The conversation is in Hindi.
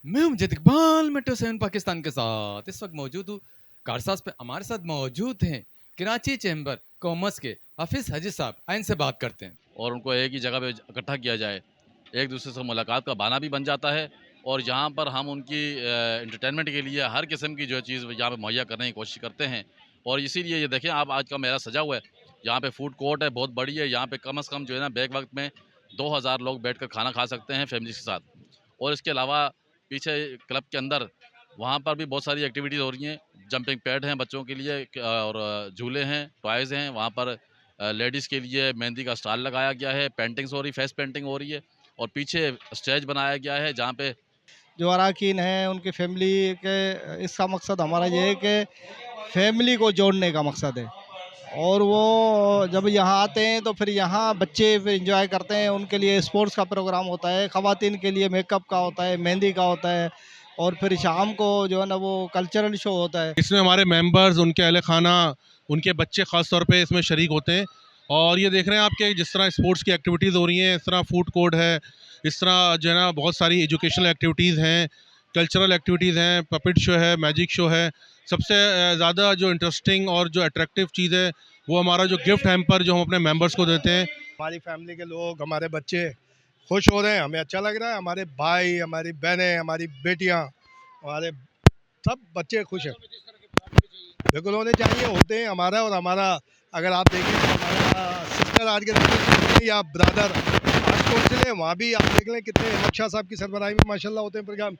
मैं मुझे इकबाल मेट्रो 7 पाकिस्तान के साथ इस वक्त मौजूद हूँ। कारसाज पे हमारे साथ मौजूद हैं कराची चैम्बर कॉमर्स के हाफिज हाजी साहब। आइन से बात करते हैं और उनको एक ही जगह पे इकट्ठा किया जाए, एक दूसरे से मुलाकात का बहाना भी बन जाता है। और यहाँ पर हम उनकी एंटरटेनमेंट के लिए हर किस्म की जो चीज़ यहाँ पे मुहैया करने की कोशिश करते हैं। और इसीलिए ये देखें आप, आज का मेरा सजा हुआ है, यहाँ पे फूड कोर्ट है, बहुत बड़ी है। यहाँ पे कम से कम जो है ना बैक वक्त में 2000 लोग बैठकर खाना खा सकते हैं फैमिली के साथ। और इसके अलावा पीछे क्लब के अंदर वहाँ पर भी बहुत सारी एक्टिविटीज़ हो रही हैं। जंपिंग पैड हैं बच्चों के लिए और झूले हैं, टॉयज़ हैं। वहाँ पर लेडीज़ के लिए मेहंदी का स्टॉल लगाया गया है, पेंटिंग्स हो रही, फेस पेंटिंग हो रही है। और पीछे स्टेज बनाया गया है जहाँ पे जो अरकान हैं उनकी फैमिली के, इसका मकसद हमारा ये है कि फैमिली को जोड़ने का मकसद है। और वो जब यहाँ आते हैं तो फिर यहाँ बच्चे फिर इंजॉय करते हैं। उनके लिए स्पोर्ट्स का प्रोग्राम होता है, ख़वातीन के लिए मेकअप का होता है, मेहंदी का होता है, और फिर शाम को जो है ना वो कल्चरल शो होता है। इसमें हमारे मेंबर्स, उनके अहल खाना, उनके बच्चे ख़ास तौर पे इसमें शरीक होते हैं। और ये देख रहे हैं आप कि जिस तरह स्पोर्ट्स की एक्टिविटीज़ हो रही हैं, इस तरह फूड कोर्ट है, इस तरह जो है ना बहुत सारी एजुकेशनल एक्टिविटीज़ हैं, कल्चरल एक्टिविटीज़ हैं, पपेट शो है, मैजिक शो है। सबसे ज़्यादा जो इंटरेस्टिंग और जो अट्रैक्टिव चीज़ है वो हमारा जो गिफ्ट हैम्पर जो हम अपने मेंबर्स को देते हैं। हमारी फैमिली के लोग, हमारे बच्चे खुश हो रहे हैं, हमें अच्छा लग रहा है। हमारे भाई, हमारी बहनें, हमारी बेटियां, हमारे सब बच्चे खुश हैं। बिल्कुल होने चाहिए, होते हैं हमारा। और हमारा अगर आप देखें तो हमारा सिस्टर आज के दिन या ब्रदर आज कौन से वहाँ भी आप देख लें कितने अहमद शाह साहब की सरबराही में माशाल्लाह होते हैं प्रोग्राम।